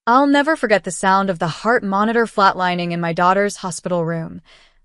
I'll never forget the sound of the heart monitor flatlining in my daughter's hospital room,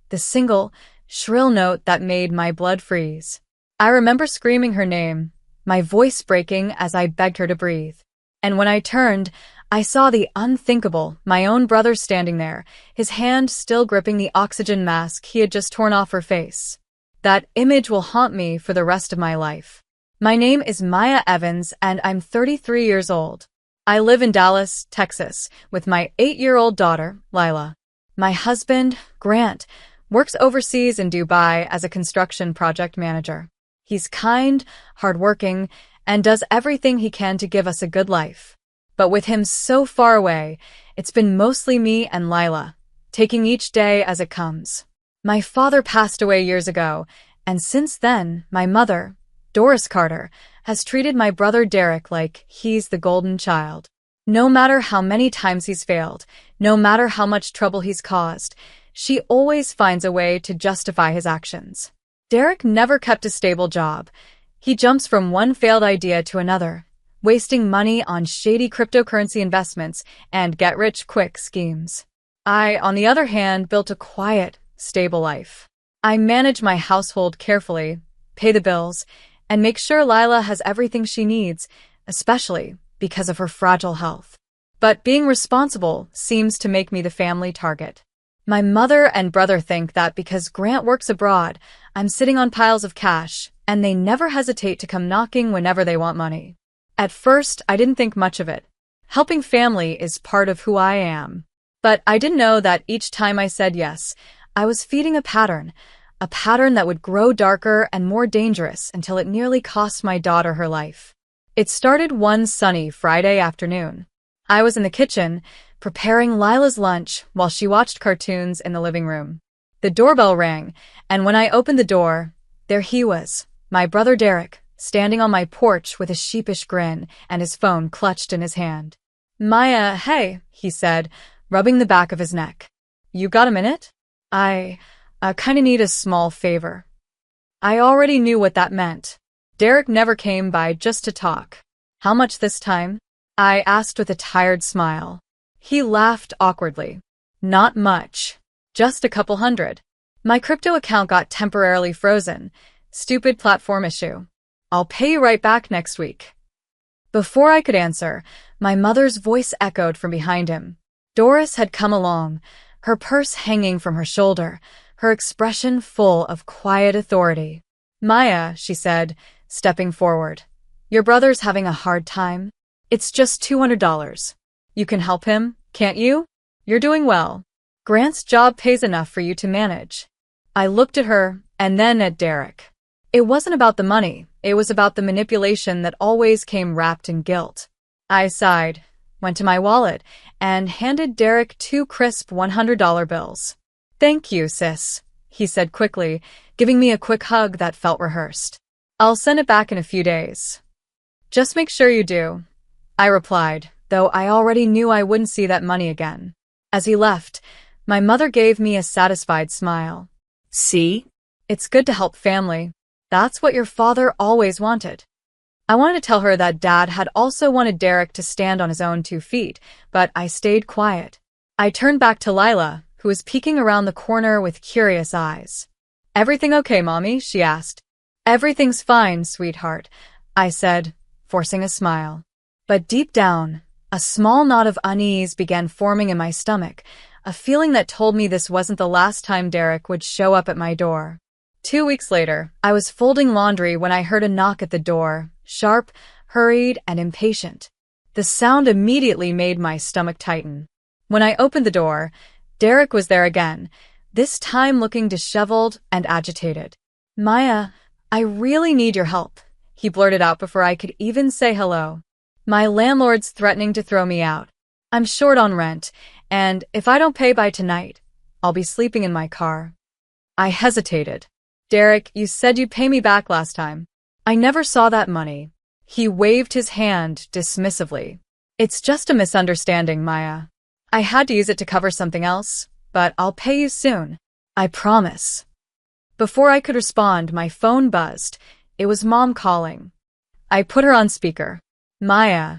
the single, shrill note that made my blood freeze. I remember screaming her name, my voice breaking as I begged her to breathe. And when I turned, I saw the unthinkable, my own brother standing there, his hand still gripping the oxygen mask he had just torn off her face. That image will haunt me for the rest of my life. My name is Maya Evans, and I'm 33 years old. I live in Dallas, Texas, with my 8-year-old daughter, Lila. My husband, Grant, works overseas in Dubai as a construction project manager. He's kind, hardworking, and does everything he can to give us a good life. But with him so far away, it's been mostly me and Lila, taking each day as it comes. My father passed away years ago, and since then, my mother, Doris Carter, has treated my brother Derek like he's the golden child. No matter how many times he's failed, no matter how much trouble he's caused, she always finds a way to justify his actions. Derek never kept a stable job. He jumps from one failed idea to another, wasting money on shady cryptocurrency investments and get-rich-quick schemes. I, on the other hand, built a quiet, stable life. I manage my household carefully, pay the bills, and make sure Lila has everything she needs, especially because of her fragile health. But being responsible seems to make me the family target. My mother and brother think that because Grant works abroad, I'm sitting on piles of cash, and they never hesitate to come knocking whenever they want money. At first, I didn't think much of it. Helping family is part of who I am. But I didn't know that each time I said yes, I was feeding a pattern that would grow darker and more dangerous until it nearly cost my daughter her life. It started one sunny Friday afternoon. I was in the kitchen, preparing Lila's lunch while she watched cartoons in the living room. The doorbell rang, and when I opened the door, there he was, my brother Derek, standing on my porch with a sheepish grin and his phone clutched in his hand. "Maya, hey," he said, rubbing the back of his neck. "You got a minute? I kinda need a small favor." I already knew what that meant. Derek never came by just to talk. "How much this time?" I asked with a tired smile. He laughed awkwardly. "Not much. Just a couple hundred. My crypto account got temporarily frozen. Stupid platform issue. I'll pay you right back next week." Before I could answer, my mother's voice echoed from behind him. Doris had come along, her purse hanging from her shoulder, her expression full of quiet authority. "Maya," she said, stepping forward. "Your brother's having a hard time. It's just $200. You can help him, can't you? You're doing well. Grant's job pays enough for you to manage." I looked at her, and then at Derek. It wasn't about the money, it was about the manipulation that always came wrapped in guilt. I sighed, went to my wallet, and handed Derek 2 crisp $100 bills. "Thank you, sis," he said quickly, giving me a quick hug that felt rehearsed. "I'll send it back in a few days." "Just make sure you do," I replied, though I already knew I wouldn't see that money again. As he left, my mother gave me a satisfied smile. "See? It's good to help family. That's what your father always wanted." I wanted to tell her that Dad had also wanted Derek to stand on his own 2 feet, but I stayed quiet. I turned back to Lila, who was peeking around the corner with curious eyes. "Everything okay, Mommy?" she asked. "Everything's fine, sweetheart," I said, forcing a smile. But deep down, a small knot of unease began forming in my stomach, a feeling that told me this wasn't the last time Derek would show up at my door. 2 weeks later, I was folding laundry when I heard a knock at the door, sharp, hurried, and impatient. The sound immediately made my stomach tighten. When I opened the door, Derek was there again, this time looking disheveled and agitated. "Maya, I really need your help," he blurted out before I could even say hello. "My landlord's threatening to throw me out. I'm short on rent, and if I don't pay by tonight, I'll be sleeping in my car." I hesitated. "Derek, you said you'd pay me back last time." "I never saw that money." He waved his hand dismissively. "It's just a misunderstanding, Maya. I had to use it to cover something else, but I'll pay you soon. I promise." Before I could respond, my phone buzzed. It was Mom calling. I put her on speaker. "Maya,"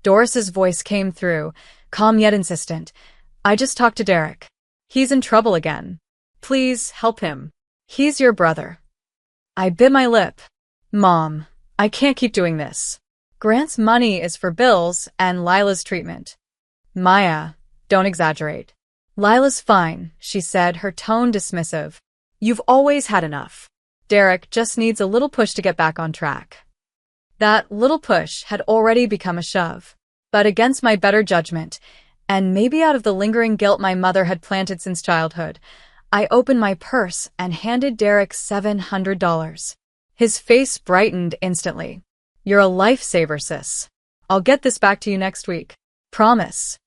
Doris's voice came through, calm yet insistent. I just talked to Derek. He's in trouble again. Please help him. He's your brother. I bit my lip. Mom, I can't keep doing this. Grant's money is for bills and Lila's treatment. Maya, don't exaggerate. Lila's fine, she said, her tone dismissive. You've always had enough. Derek just needs a little push to get back on track. That little push had already become a shove. But against my better judgment, and maybe out of the lingering guilt my mother had planted since childhood, I opened my purse and handed Derek $700. His face brightened instantly. You're a lifesaver, sis. I'll get this back to you next week. Promise.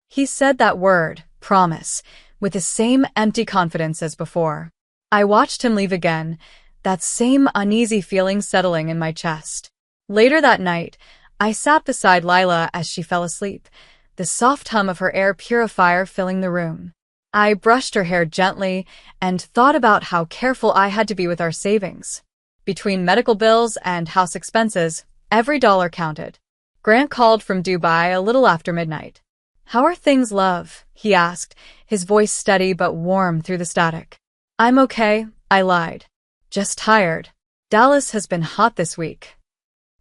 He said that word, promise, with the same empty confidence as before. I watched him leave again, that same uneasy feeling settling in my chest. Later that night, I sat beside Lila as she fell asleep, the soft hum of her air purifier filling the room. I brushed her hair gently and thought about how careful I had to be with our savings. Between medical bills and house expenses, every dollar counted. Grant called from Dubai a little after midnight. How are things, love? He asked, his voice steady but warm through the static. I'm okay, I lied. Just tired. Dallas has been hot this week.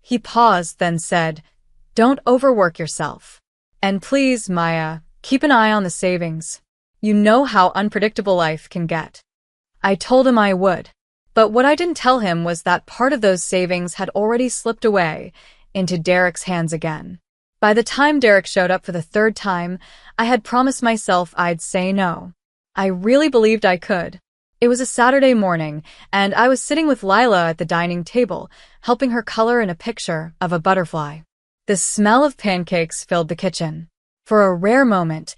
He paused, then said, Don't overwork yourself. And please, Maya, keep an eye on the savings. You know how unpredictable life can get. I told him I would. But what I didn't tell him was that part of those savings had already slipped away into Derek's hands again. By the time Derek showed up for the third time, I had promised myself I'd say no. I really believed I could. It was a Saturday morning, and I was sitting with Lila at the dining table, helping her color in a picture of a butterfly. The smell of pancakes filled the kitchen. For a rare moment,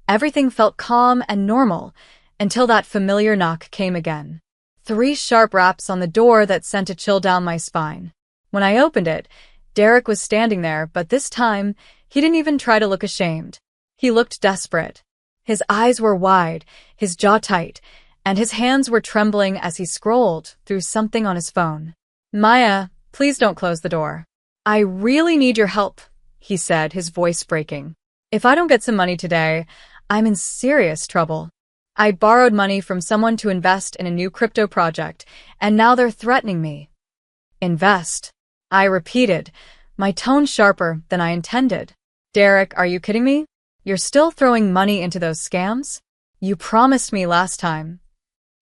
everything felt calm and normal, until that familiar knock came again. 3 sharp raps on the door that sent a chill down my spine. When I opened it, Derek was standing there, but this time, he didn't even try to look ashamed. He looked desperate. His eyes were wide, his jaw tight, and his hands were trembling as he scrolled through something on his phone. Maya, please don't close the door. I really need your help, he said, his voice breaking. If I don't get some money today, I'm in serious trouble. I borrowed money from someone to invest in a new crypto project, and now they're threatening me. Invest? I repeated, my tone sharper than I intended. Derek, are you kidding me? You're still throwing money into those scams? You promised me last time.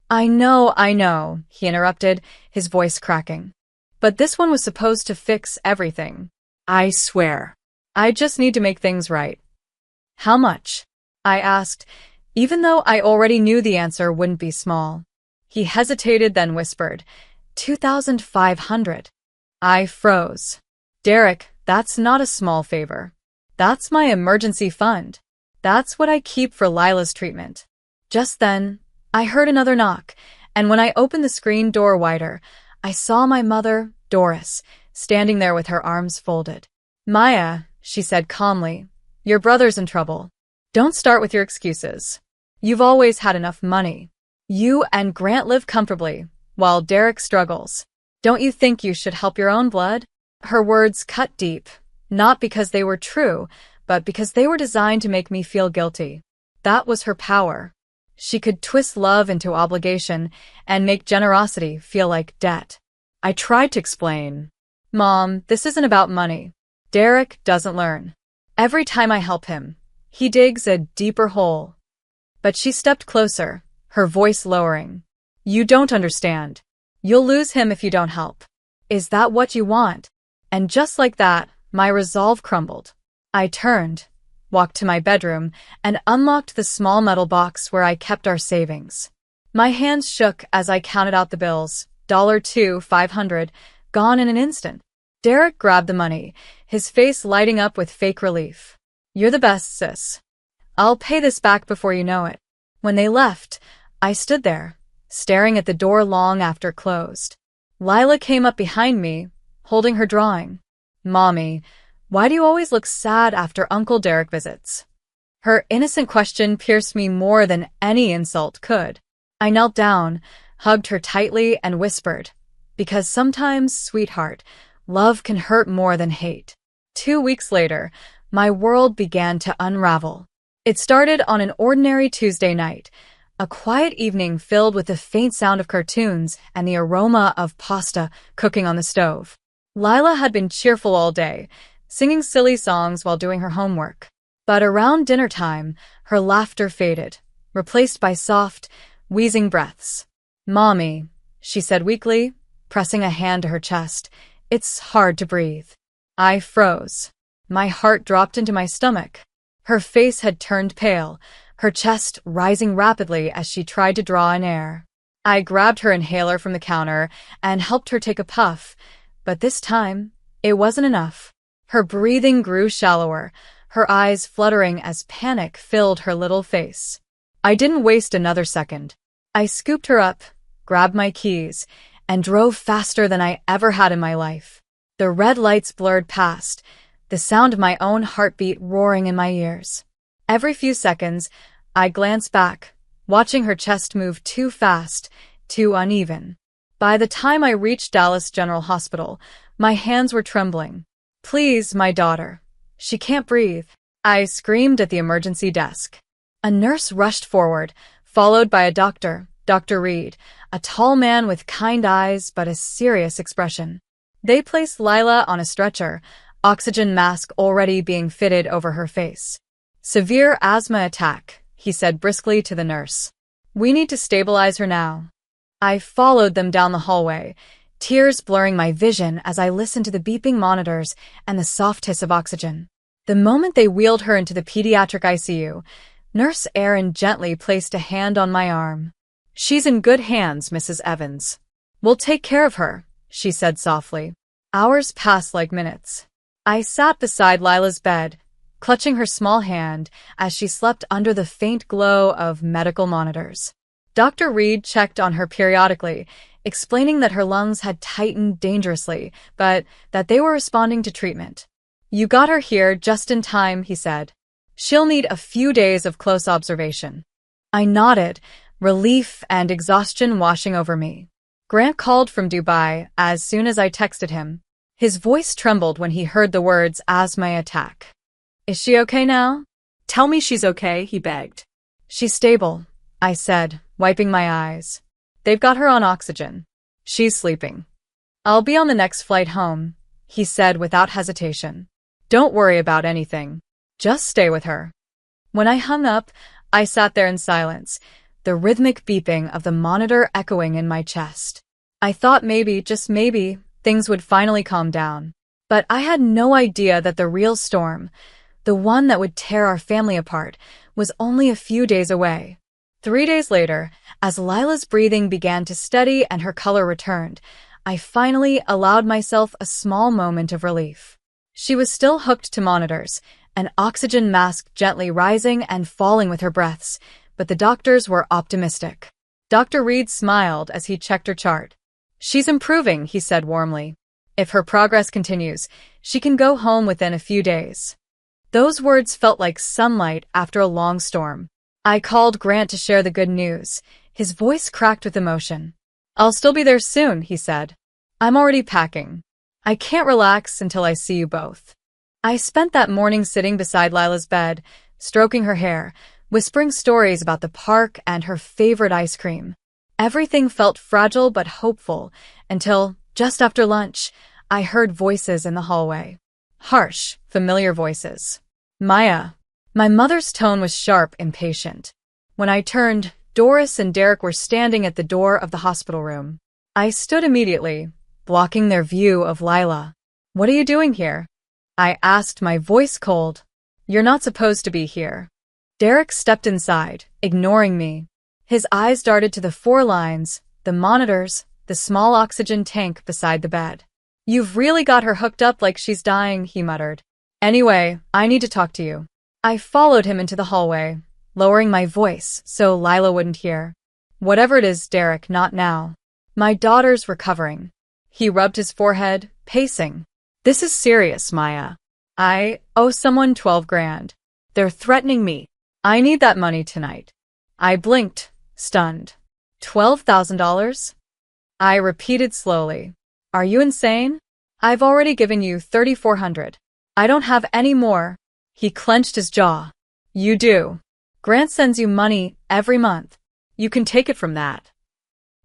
I know, he interrupted, his voice cracking. But this one was supposed to fix everything. I swear. I just need to make things right. How much? I asked, even though I already knew the answer wouldn't be small. He hesitated, then whispered, 2,500. I froze. Derek, that's not a small favor. That's my emergency fund. That's what I keep for Lila's treatment. Just then, I heard another knock, and when I opened the screen door wider, I saw my mother, Doris, standing there with her arms folded. Maya, she said calmly, your brother's in trouble. Don't start with your excuses. You've always had enough money. You and Grant live comfortably, while Derek struggles. Don't you think you should help your own blood? Her words cut deep, not because they were true, but because they were designed to make me feel guilty. That was her power. She could twist love into obligation and make generosity feel like debt. I tried to explain. Mom, this isn't about money. Derek doesn't learn. Every time I help him, he digs a deeper hole. But she stepped closer, her voice lowering. You don't understand. You'll lose him if you don't help. Is that what you want? And just like that, my resolve crumbled. I turned, walked to my bedroom, and unlocked the small metal box where I kept our savings. My hands shook as I counted out the bills. $2, 500, gone in an instant. Derek grabbed the money, his face lighting up with fake relief. You're the best, sis. I'll pay this back before you know it. When they left, I stood there, staring at the door long after closed. Lila came up behind me, holding her drawing. Mommy, why do you always look sad after Uncle Derek visits? Her innocent question pierced me more than any insult could. I knelt down, hugged her tightly, and whispered, because sometimes, sweetheart, love can hurt more than hate. 2 weeks later, My world began to unravel. It started on an ordinary Tuesday night, a quiet evening filled with the faint sound of cartoons and the aroma of pasta cooking on the stove. Lila had been cheerful all day, singing silly songs while doing her homework. But around dinner time, her laughter faded, replaced by soft, wheezing breaths. "Mommy," she said weakly, pressing a hand to her chest, "it's hard to breathe." I froze. My heart dropped into my stomach. Her face had turned pale, her chest rising rapidly as she tried to draw in air. I grabbed her inhaler from the counter and helped her take a puff, but this time, it wasn't enough. Her breathing grew shallower, her eyes fluttering as panic filled her little face. I didn't waste another second. I scooped her up, grabbed my keys, and drove faster than I ever had in my life. The red lights blurred past, the sound of my own heartbeat roaring in my ears. Every few seconds, I glanced back, watching her chest move too fast, too uneven. By the time I reached Dallas General Hospital, my hands were trembling. "Please, my daughter. She can't breathe," I screamed at the emergency desk. A nurse rushed forward, followed by a doctor, Dr. Reed, a tall man with kind eyes but a serious expression. They placed Lila on a stretcher, oxygen mask already being fitted over her face. "Severe asthma attack," he said briskly to the nurse. "We need to stabilize her now." I followed them down the hallway, tears blurring my vision as I listened to the beeping monitors and the soft hiss of oxygen. The moment they wheeled her into the pediatric ICU, Nurse Erin gently placed a hand on my arm. "She's in good hands, Mrs. Evans. We'll take care of her," she said softly. Hours passed like minutes. I sat beside Lila's bed, clutching her small hand as she slept under the faint glow of medical monitors. Dr. Reed checked on her periodically, explaining that her lungs had tightened dangerously, but that they were responding to treatment. "You got her here just in time," he said. "She'll need a few days of close observation." I nodded, relief and exhaustion washing over me. Grant called from Dubai as soon as I texted him. His voice trembled when he heard the words asthma attack. "Is she okay now?" "Tell me she's okay," he begged. "She's stable," I said, wiping my eyes. "They've got her on oxygen. She's sleeping." "I'll be on the next flight home," he said without hesitation. "Don't worry about anything. Just stay with her." When I hung up, I sat there in silence, the rhythmic beeping of the monitor echoing in my chest. I thought maybe, just maybe, things would finally calm down. But I had no idea that the real storm, the one that would tear our family apart, was only a few days away. 3 days later, as Lila's breathing began to steady and her color returned, I finally allowed myself a small moment of relief. She was still hooked to monitors, an oxygen mask gently rising and falling with her breaths, but the doctors were optimistic. Dr. Reed smiled as he checked her chart. "She's improving," he said warmly. "If her progress continues, she can go home within a few days." Those words felt like sunlight after a long storm. I called Grant to share the good news, his voice cracked with emotion. "I'll still be there soon," he said. "I'm already packing. I can't relax until I see you both." I spent that morning sitting beside Lila's bed, stroking her hair, whispering stories about the park and her favorite ice cream. Everything felt fragile but hopeful until, just after lunch, I heard voices in the hallway. Harsh, familiar voices. "Maya." My mother's tone was sharp, impatient. When I turned, Doris and Derek were standing at the door of the hospital room. I stood immediately, blocking their view of Lila. "What are you doing here?" I asked, my voice cold. "You're not supposed to be here." Derek stepped inside, ignoring me. His eyes darted to the 4 lines, the monitors, the small oxygen tank beside the bed. "You've really got her hooked up like she's dying," he muttered. "Anyway, I need to talk to you." I followed him into the hallway, lowering my voice so Lila wouldn't hear. "Whatever it is, Derek, not now. My daughter's recovering." He rubbed his forehead, pacing. "This is serious, Maya. I owe someone 12 grand. They're threatening me. I need that money tonight." I blinked, stunned. $12,000? I repeated slowly. "Are you insane? I've already given you $3,400. I don't have any more." He clenched his jaw. You do. Grant sends you money every month. You can take it from that.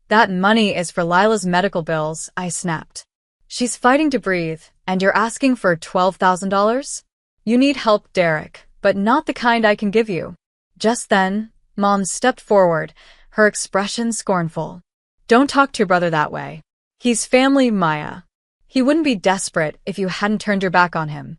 That money is for Lila's medical bills, I snapped. She's fighting to breathe, and you're asking for $12,000? You need help, Derek, but not the kind I can give you. Just then, Mom stepped forward, her expression scornful. Don't talk to your brother that way. He's family, Maya. He wouldn't be desperate if you hadn't turned your back on him.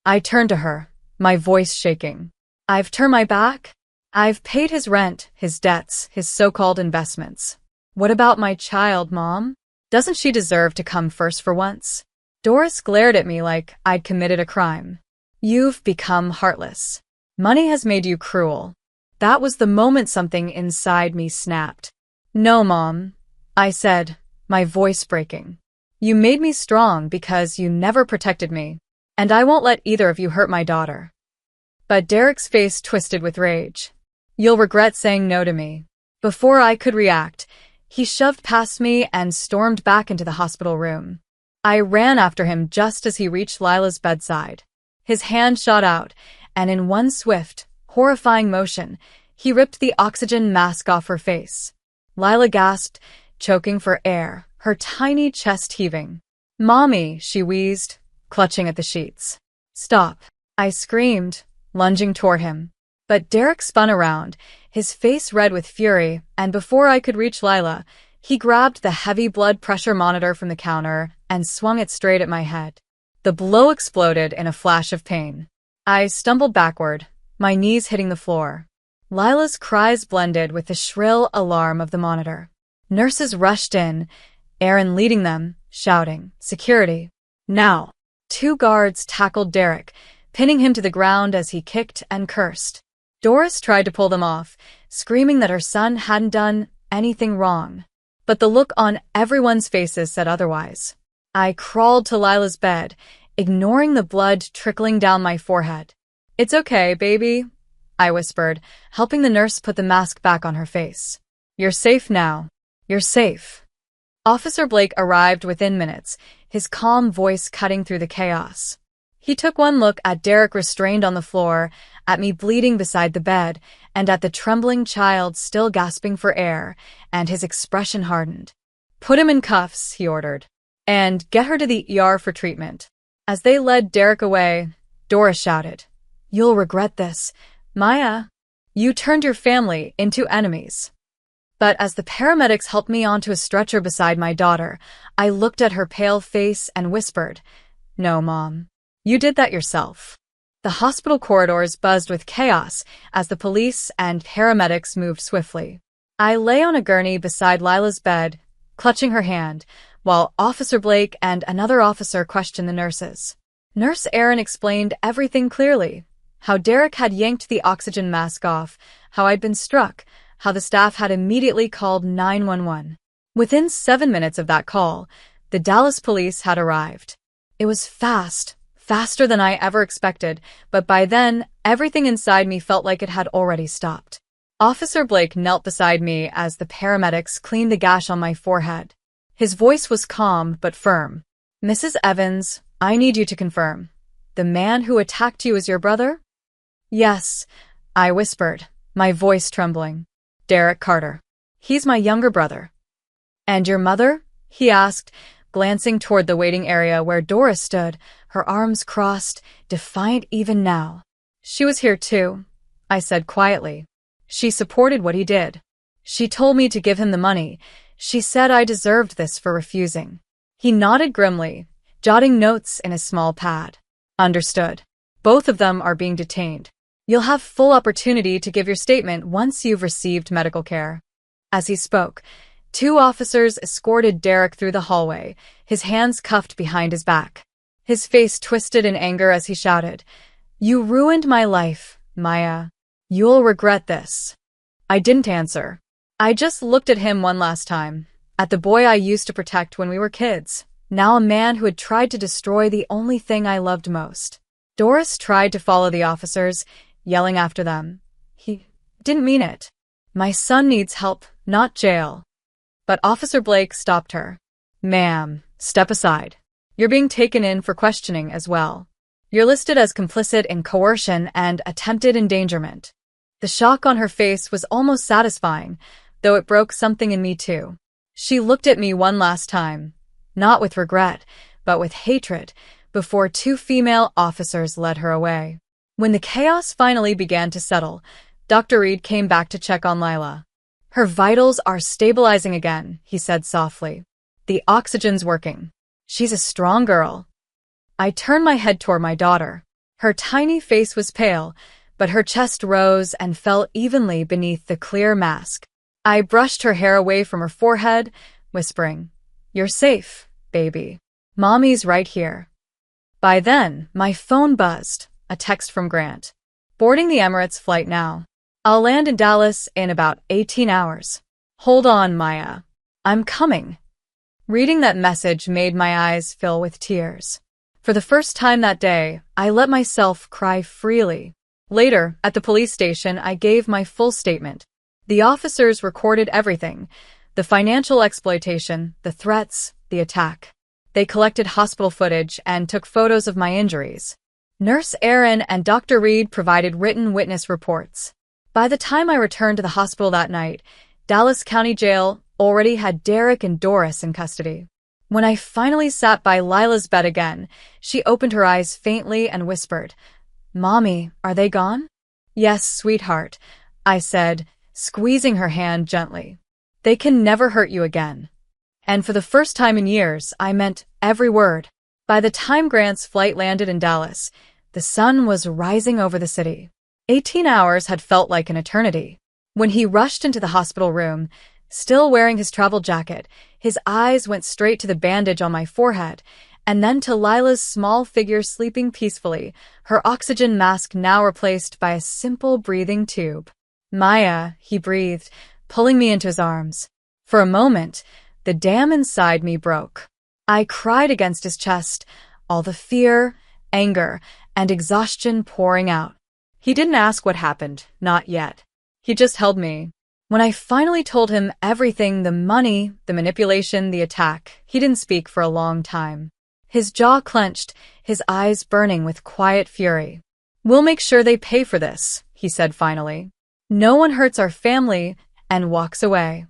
I turned to her, my voice shaking. I've turned my back? I've paid his rent, his debts, his so-called investments. What about my child, Mom? Doesn't she deserve to come first for once? Doris glared at me like I'd committed a crime. You've become heartless. Money has made you cruel. That was the moment something inside me snapped. No, Mom, I said, my voice breaking. You made me strong because you never protected me, and I won't let either of you hurt my daughter. But Derek's face twisted with rage. You'll regret saying no to me. Before I could react, he shoved past me and stormed back into the hospital room. I ran after him just as he reached Lila's bedside. His hand shot out, and in one swift, horrifying motion, he ripped the oxygen mask off her face. Lila gasped, choking for air, her tiny chest heaving. Mommy, she wheezed, clutching at the sheets. Stop, I screamed, lunging toward him. But Derek spun around, his face red with fury, and before I could reach Lila, he grabbed the heavy blood pressure monitor from the counter and swung it straight at my head. The blow exploded in a flash of pain. I stumbled backward, my knees hitting the floor. Lila's cries blended with the shrill alarm of the monitor. Nurses rushed in, Aaron leading them, shouting, "Security! Now!" 2 guards tackled Derek, pinning him to the ground as he kicked and cursed. Doris tried to pull them off, screaming that her son hadn't done anything wrong. But the look on everyone's faces said otherwise. I crawled to Lila's bed, ignoring the blood trickling down my forehead. It's okay, baby, I whispered, helping the nurse put the mask back on her face. You're safe now. You're safe. Officer Blake arrived within minutes, his calm voice cutting through the chaos. He took one look at Derek restrained on the floor, at me bleeding beside the bed, and at the trembling child still gasping for air, and his expression hardened. Put him in cuffs, he ordered, and get her to the ER for treatment. As they led Derek away, Doris shouted, You'll regret this, Maya. You turned your family into enemies. But as the paramedics helped me onto a stretcher beside my daughter, I looked at her pale face and whispered, No, Mom. You did that yourself. The hospital corridors buzzed with chaos as the police and paramedics moved swiftly. I lay on a gurney beside Lila's bed, clutching her hand, while Officer Blake and another officer questioned the nurses. Nurse Aaron explained everything clearly. How Derek had yanked the oxygen mask off, how I'd been struck, how the staff had immediately called 911. Within 7 minutes of that call, the Dallas police had arrived. It was fast. Faster than I ever expected, but by then, everything inside me felt like it had already stopped. Officer Blake knelt beside me as the paramedics cleaned the gash on my forehead. His voice was calm but firm. Mrs. Evans, I need you to confirm. The man who attacked you is your brother? Yes, I whispered, my voice trembling. Derek Carter. He's my younger brother. And your mother? He asked, glancing toward the waiting area where Doris stood, her arms crossed, defiant even now. She was here too, I said quietly. She supported what he did. She told me to give him the money. She said I deserved this for refusing. He nodded grimly, jotting notes in a small pad. Understood. Both of them are being detained. You'll have full opportunity to give your statement once you've received medical care. As he spoke, 2 officers escorted Derek through the hallway, his hands cuffed behind his back. His face twisted in anger as he shouted, You ruined my life, Maya. You'll regret this. I didn't answer. I just looked at him one last time, at the boy I used to protect when we were kids, now a man who had tried to destroy the only thing I loved most. Doris tried to follow the officers, yelling after them. He didn't mean it. My son needs help, not jail. But Officer Blake stopped her. Ma'am, step aside. You're being taken in for questioning as well. You're listed as complicit in coercion and attempted endangerment. The shock on her face was almost satisfying, though it broke something in me too. She looked at me one last time, not with regret, but with hatred, before two female officers led her away. When the chaos finally began to settle, Dr. Reed came back to check on Lila. Her vitals are stabilizing again, he said softly. The oxygen's working. She's a strong girl. I turned my head toward my daughter. Her tiny face was pale, but her chest rose and fell evenly beneath the clear mask. I brushed her hair away from her forehead, whispering, "You're safe, baby. Mommy's right here." By then, my phone buzzed, a text from Grant. "Boarding the Emirates flight now. I'll land in Dallas in about 18 hours. Hold on, Maya. I'm coming." Reading that message made my eyes fill with tears. For the first time that day, I let myself cry freely. Later, at the police station, I gave my full statement. The officers recorded everything: the financial exploitation, the threats, the attack. They collected hospital footage and took photos of my injuries. Nurse Erin and Dr. Reed provided written witness reports. By the time I returned to the hospital that night, Dallas County Jail already had Derek and Doris in custody. When I finally sat by Lila's bed again, she opened her eyes faintly and whispered, "Mommy, are they gone?" "Yes, sweetheart," I said, squeezing her hand gently. "They can never hurt you again." And for the first time in years, I meant every word. By the time Grant's flight landed in Dallas, the sun was rising over the city. 18 hours had felt like an eternity. When he rushed into the hospital room, still wearing his travel jacket, his eyes went straight to the bandage on my forehead, and then to Lila's small figure sleeping peacefully, her oxygen mask now replaced by a simple breathing tube. "Maya," he breathed, pulling me into his arms. For a moment, the dam inside me broke. I cried against his chest, all the fear, anger, and exhaustion pouring out. He didn't ask what happened, not yet. He just held me. When I finally told him everything, the money, the manipulation, the attack, he didn't speak for a long time. His jaw clenched, his eyes burning with quiet fury. "We'll make sure they pay for this," he said finally. "No one hurts our family," and walks away.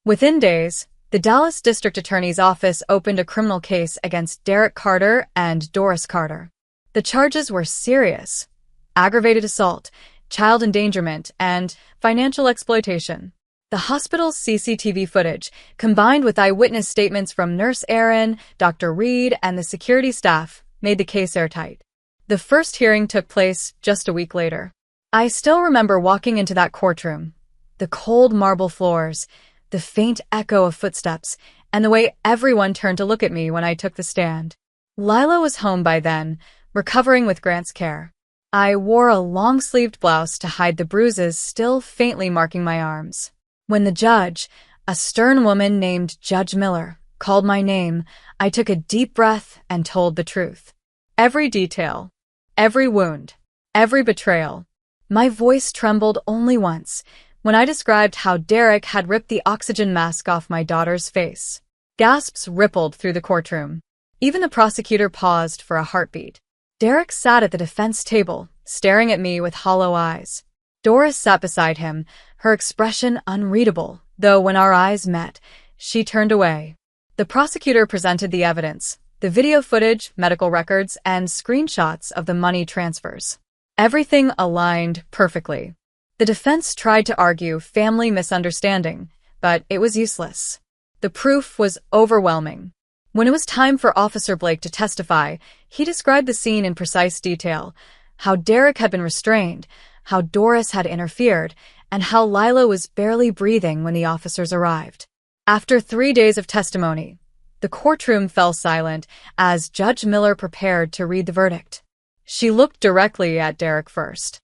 Within days, the Dallas District Attorney's Office opened a criminal case against Derek Carter and Doris Carter. The charges were serious: aggravated assault, child endangerment, and financial exploitation. The hospital's CCTV footage, combined with eyewitness statements from Nurse Erin, Dr. Reed, and the security staff, made the case airtight. The first hearing took place just a week later. I still remember walking into that courtroom, the cold marble floors, the faint echo of footsteps, and the way everyone turned to look at me when I took the stand. Lila was home by then, recovering with Grant's care. I wore a long-sleeved blouse to hide the bruises still faintly marking my arms. When the judge, a stern woman named Judge Miller, called my name, I took a deep breath and told the truth. Every detail, every wound, every betrayal. My voice trembled only once, when I described how Derek had ripped the oxygen mask off my daughter's face. Gasps rippled through the courtroom. Even the prosecutor paused for a heartbeat. Derek sat at the defense table, staring at me with hollow eyes. Doris sat beside him, her expression unreadable, though when our eyes met, she turned away. The prosecutor presented the evidence: the video footage, medical records, and screenshots of the money transfers. Everything aligned perfectly. The defense tried to argue family misunderstanding, but it was useless. The proof was overwhelming. When it was time for Officer Blake to testify, he described the scene in precise detail: how Derek had been restrained, how Doris had interfered, and how Lila was barely breathing when the officers arrived. After 3 days of testimony, the courtroom fell silent as Judge Miller prepared to read the verdict. She looked directly at Derek first.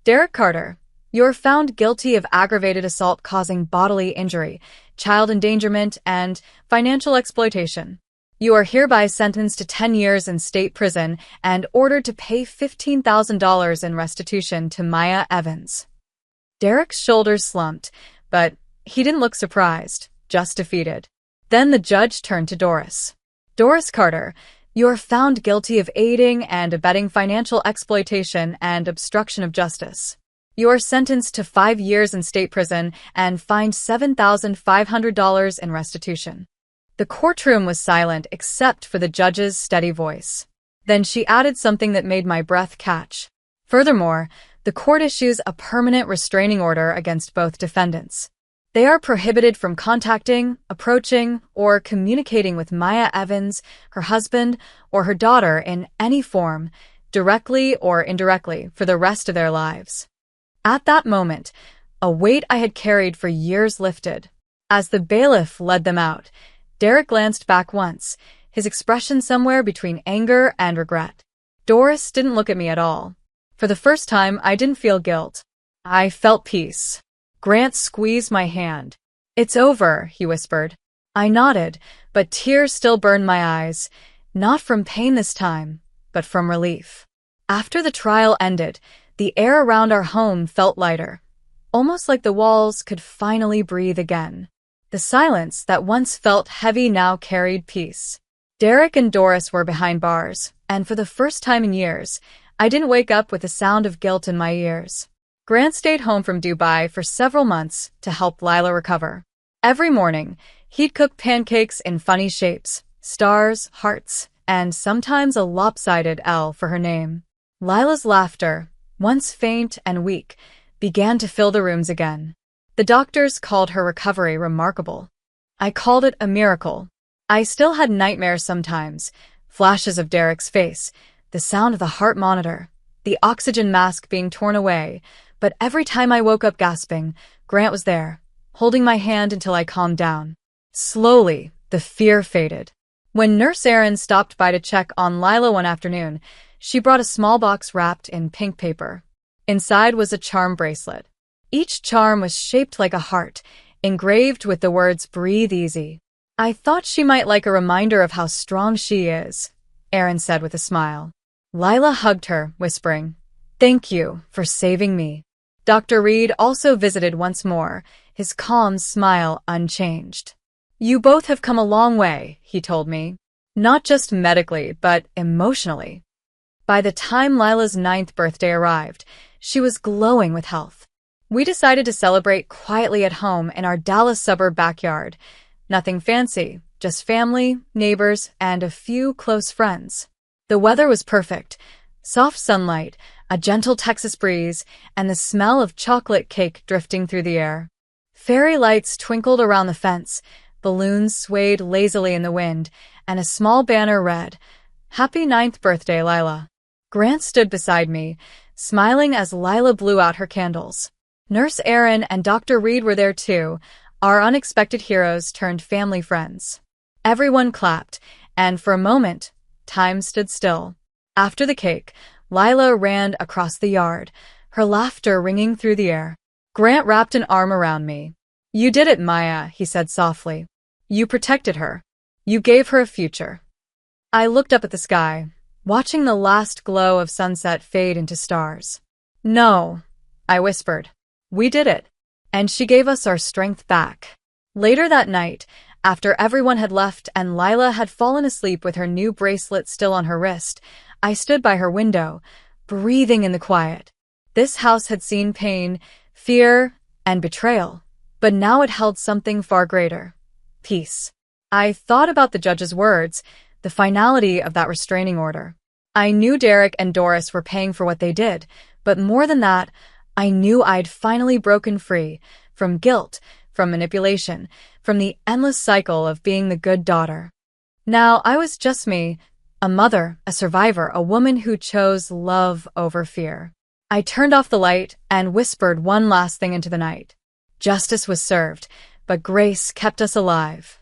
"Derek Carter, you are found guilty of aggravated assault causing bodily injury, child endangerment, and financial exploitation. You are hereby sentenced to 10 years in state prison and ordered to pay $15,000 in restitution to Maya Evans." Derek's shoulders slumped, but he didn't look surprised, just defeated. Then the judge turned to Doris. "Doris Carter, You are found guilty of aiding and abetting financial exploitation and obstruction of justice. You are sentenced to 5 years in state prison and fined $7,500 in restitution." The courtroom was silent except for the judge's steady voice. Then she added something that made my breath catch. "Furthermore, the court issues a permanent restraining order against both defendants. They are prohibited from contacting, approaching, or communicating with Maya Evans, her husband, or her daughter in any form, directly or indirectly, for the rest of their lives." At that moment, a weight I had carried for years lifted. As the bailiff led them out, Derek glanced back once, his expression somewhere between anger and regret. Doris didn't look at me at all. For the first time, I didn't feel guilt. I felt peace. Grant squeezed my hand. "It's over," he whispered. I nodded, but tears still burned my eyes, not from pain this time, but from relief. After the trial ended, the air around our home felt lighter, almost like the walls could finally breathe again. The silence that once felt heavy now carried peace. Derek and Doris were behind bars, and for the first time in years, I didn't wake up with the sound of guilt in my ears. Grant stayed home from Dubai for several months to help Lila recover. Every morning, he'd cook pancakes in funny shapes, stars, hearts, and sometimes a lopsided L for her name. Lila's laughter, once faint and weak, began to fill the rooms again. The doctors called her recovery remarkable. I called it a miracle. I still had nightmares sometimes, flashes of Derek's face, the sound of the heart monitor, the oxygen mask being torn away, but every time I woke up gasping, Grant was there, holding my hand until I calmed down. Slowly, the fear faded. When Nurse Erin stopped by to check on Lila one afternoon, she brought a small box wrapped in pink paper. Inside was a charm bracelet. Each charm was shaped like a heart, engraved with the words "Breathe Easy." "I thought she might like a reminder of how strong she is," Erin said with a smile. Lila hugged her, whispering, "Thank you for saving me." Dr. Reed also visited once more, his calm smile unchanged. "You both have come a long way," he told me. "Not just medically, but emotionally." By the time Lila's 9th birthday arrived, she was glowing with health. We decided to celebrate quietly at home in our Dallas suburb backyard. Nothing fancy, just family, neighbors, and a few close friends. The weather was perfect. Soft sunlight, a gentle Texas breeze, and the smell of chocolate cake drifting through the air. Fairy lights twinkled around the fence, balloons swayed lazily in the wind, and a small banner read, "Happy 9th birthday, Lila." Grant stood beside me, smiling as Lila blew out her candles. Nurse Erin and Dr. Reed were there too, our unexpected heroes turned family friends. Everyone clapped, and for a moment, time stood still. After the cake, Lila ran across the yard, her laughter ringing through the air. Grant wrapped an arm around me. "You did it, Maya," he said softly. "You protected her. You gave her a future." I looked up at the sky, watching the last glow of sunset fade into stars. "No," I whispered. "We did it. And she gave us our strength back." Later that night, after everyone had left and Lila had fallen asleep with her new bracelet still on her wrist, I stood by her window, breathing in the quiet. This house had seen pain, fear, and betrayal, but now it held something far greater: peace. I thought about the judge's words, the finality of that restraining order. I knew Derek and Doris were paying for what they did, but more than that, I knew I'd finally broken free from guilt, from manipulation, from the endless cycle of being the good daughter. Now I was just me, a mother, a survivor, a woman who chose love over fear. I turned off the light and whispered one last thing into the night. Justice was served, but grace kept us alive.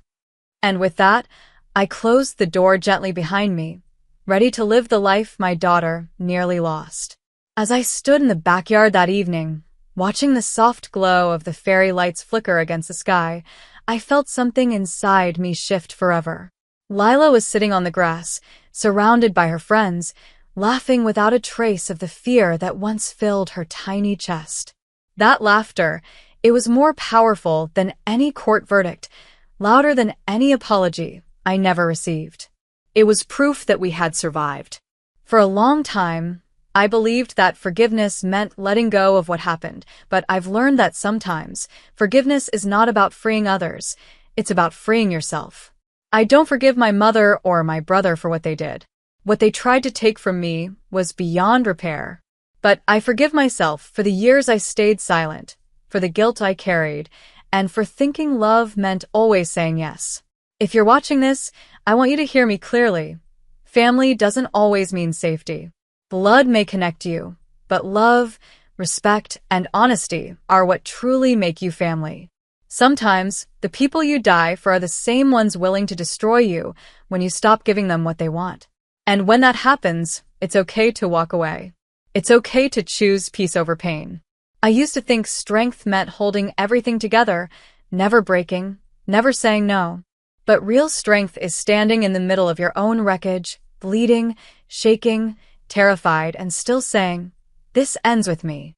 And with that, I closed the door gently behind me, ready to live the life my daughter nearly lost. As I stood in the backyard that evening, watching the soft glow of the fairy lights flicker against the sky, I felt something inside me shift forever. Lila was sitting on the grass, surrounded by her friends, laughing without a trace of the fear that once filled her tiny chest. That laughter, it was more powerful than any court verdict, louder than any apology I never received. It was proof that we had survived. For a long time, I believed that forgiveness meant letting go of what happened, but I've learned that sometimes forgiveness is not about freeing others, it's about freeing yourself. I don't forgive my mother or my brother for what they did. What they tried to take from me was beyond repair. But I forgive myself for the years I stayed silent, for the guilt I carried, and for thinking love meant always saying yes. If you're watching this, I want you to hear me clearly. Family doesn't always mean safety. Blood may connect you, but love, respect, and honesty are what truly make you family. Sometimes, the people you die for are the same ones willing to destroy you when you stop giving them what they want. And when that happens, it's okay to walk away. It's okay to choose peace over pain. I used to think strength meant holding everything together, never breaking, never saying no. But real strength is standing in the middle of your own wreckage, bleeding, shaking, terrified, and still saying, "This ends with me."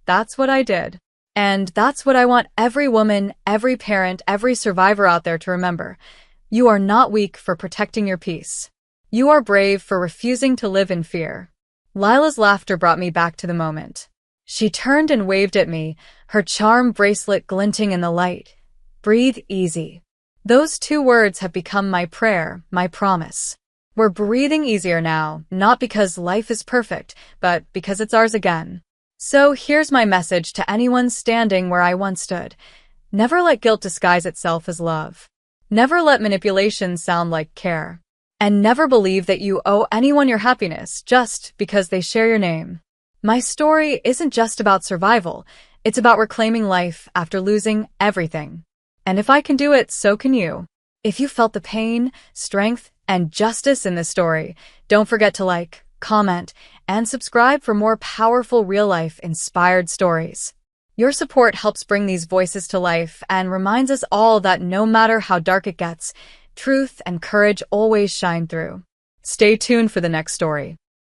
That's what I did. And that's what I want every woman, every parent, every survivor out there to remember. You are not weak for protecting your peace. You are brave for refusing to live in fear. Lila's laughter brought me back to the moment. She turned and waved at me, her charm bracelet glinting in the light. Breathe easy. Those 2 words have become my prayer, my promise. We're breathing easier now, not because life is perfect, but because it's ours again. So here's my message to anyone standing where I once stood. Never let guilt disguise itself as love. Never let manipulation sound like care. And never believe that you owe anyone your happiness just because they share your name. My story isn't just about survival, it's about reclaiming life after losing everything. And if I can do it, so can you. If you felt the pain, strength, and justice in this story, don't forget to like, comment, and subscribe for more powerful real-life inspired stories. Your support helps bring these voices to life and reminds us all that no matter how dark it gets, truth and courage always shine through. Stay tuned for the next story.